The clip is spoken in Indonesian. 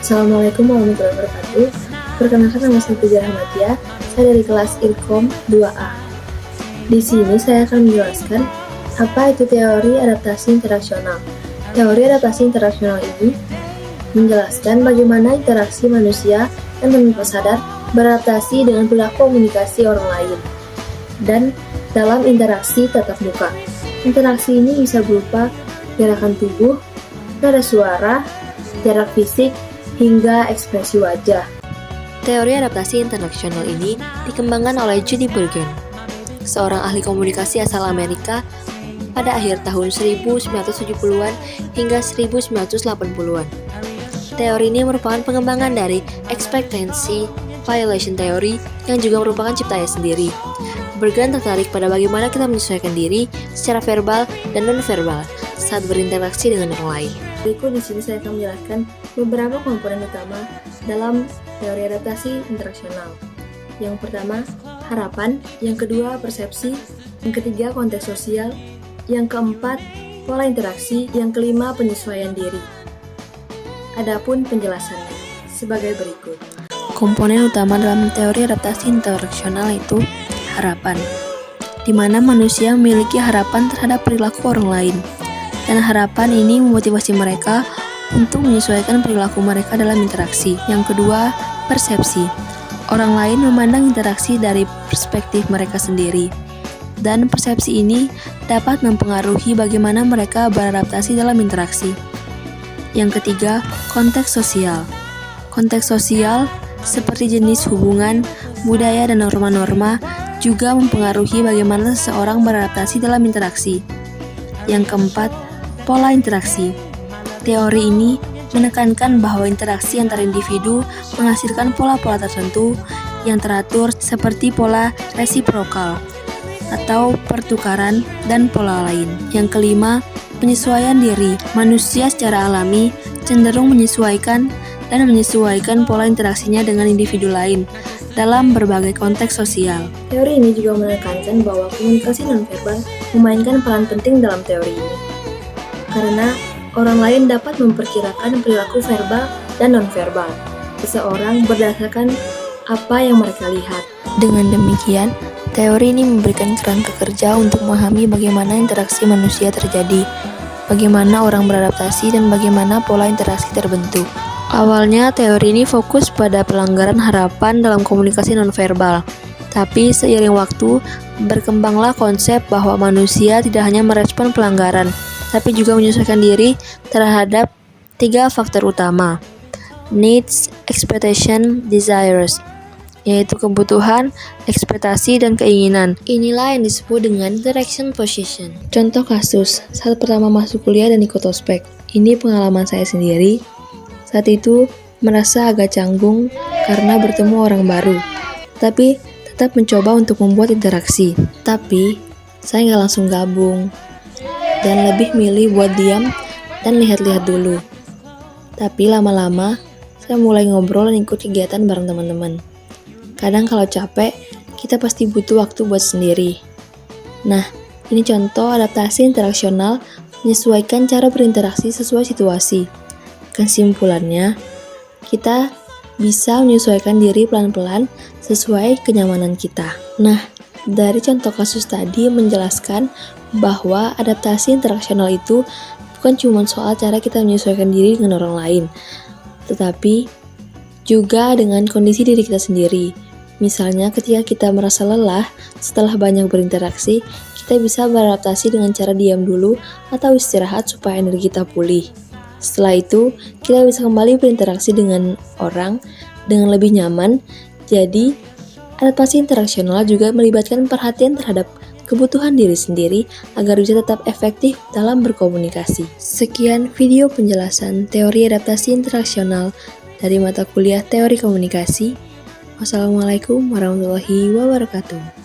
Assalamualaikum warahmatullahi wabarakatuh. Perkenalkan, nama saya Puja Rahmatia. Saya dari kelas Ilkom 2A. Di sini saya akan menjelaskan apa itu teori adaptasi interaksional. Teori adaptasi interaksional ini menjelaskan bagaimana interaksi manusia dan tanpa sadar beradaptasi dengan perilaku komunikasi orang lain dan dalam interaksi tatap muka. Interaksi ini bisa berupa gerakan tubuh, nada suara, jarak fisik, hingga ekspresi wajah. Teori adaptasi interaksional ini dikembangkan oleh Judy Burgon, seorang ahli komunikasi asal Amerika pada akhir tahun 1970-an hingga 1980-an. Teori ini merupakan pengembangan dari expectancy violation theory yang juga merupakan ciptanya sendiri. Burgon tertarik pada bagaimana kita menyesuaikan diri secara verbal dan non-verbal saat berinteraksi dengan orang lain. Berikut di sini saya akan menjelaskan beberapa komponen utama dalam teori adaptasi interaksional. Yang pertama, harapan. Yang kedua, persepsi. Yang ketiga, konteks sosial. Yang keempat, pola interaksi. Yang kelima, penyesuaian diri. Adapun penjelasannya sebagai berikut. Komponen utama dalam teori adaptasi interaksional itu harapan, di mana manusia memiliki harapan terhadap perilaku orang lain. Dan harapan ini memotivasi mereka untuk menyesuaikan perilaku mereka dalam interaksi. Yang kedua, persepsi. Orang lain memandang interaksi dari perspektif mereka sendiri. Dan persepsi ini dapat mempengaruhi bagaimana mereka beradaptasi dalam interaksi. Yang ketiga, konteks sosial. Konteks sosial seperti jenis hubungan, budaya, dan norma-norma juga mempengaruhi bagaimana seseorang beradaptasi dalam interaksi. Yang keempat, pola interaksi. Teori ini menekankan bahwa interaksi antar individu menghasilkan pola-pola tertentu yang teratur seperti pola resiprokal atau pertukaran dan pola lain. Yang kelima, penyesuaian diri. Manusia secara alami cenderung menyesuaikan pola interaksinya dengan individu lain dalam berbagai konteks sosial. Teori ini juga menekankan bahwa komunikasi nonverbal memainkan peran penting dalam teori ini. Karena orang lain dapat memperkirakan perilaku verbal dan nonverbal seseorang berdasarkan apa yang mereka lihat. Dengan demikian, teori ini memberikan kerangka kerja untuk memahami bagaimana interaksi manusia terjadi, bagaimana orang beradaptasi, dan bagaimana pola interaksi terbentuk. Awalnya, teori ini fokus pada pelanggaran harapan dalam komunikasi nonverbal. Tapi seiring waktu, berkembanglah konsep bahwa manusia tidak hanya merespon pelanggaran, tapi juga menyesuaikan diri terhadap 3 faktor utama: needs, expectation, desires, yaitu kebutuhan, ekspektasi, dan keinginan. Inilah yang disebut dengan direction position. Contoh kasus, saat pertama masuk kuliah dan ikut ospek. Ini pengalaman saya sendiri. Saat itu merasa agak canggung karena bertemu orang baru, tapi tetap mencoba untuk membuat interaksi. Tapi saya nggak langsung gabung dan lebih milih buat diam dan lihat-lihat dulu. Tapi lama-lama saya mulai ngobrol dan ikut kegiatan bareng teman-teman. Kadang kalau capek, kita pasti butuh waktu buat sendiri. Nah, ini contoh adaptasi interaksional menyesuaikan cara berinteraksi sesuai situasi. Kesimpulannya, kita bisa menyesuaikan diri pelan-pelan sesuai kenyamanan kita. Nah, dari contoh kasus tadi menjelaskan bahwa adaptasi interaksional itu bukan cuma soal cara kita menyesuaikan diri dengan orang lain, tetapi juga dengan kondisi diri kita sendiri. Misalnya ketika kita merasa lelah setelah banyak berinteraksi, kita bisa beradaptasi dengan cara diam dulu atau istirahat supaya energi kita pulih. Setelah itu, kita bisa kembali berinteraksi dengan orang dengan lebih nyaman. Jadi, adaptasi interaksional juga melibatkan perhatian terhadap kebutuhan diri sendiri agar bisa tetap efektif dalam berkomunikasi. Sekian video penjelasan teori adaptasi interaksional dari mata kuliah Teori Komunikasi. Wassalamualaikum warahmatullahi wabarakatuh.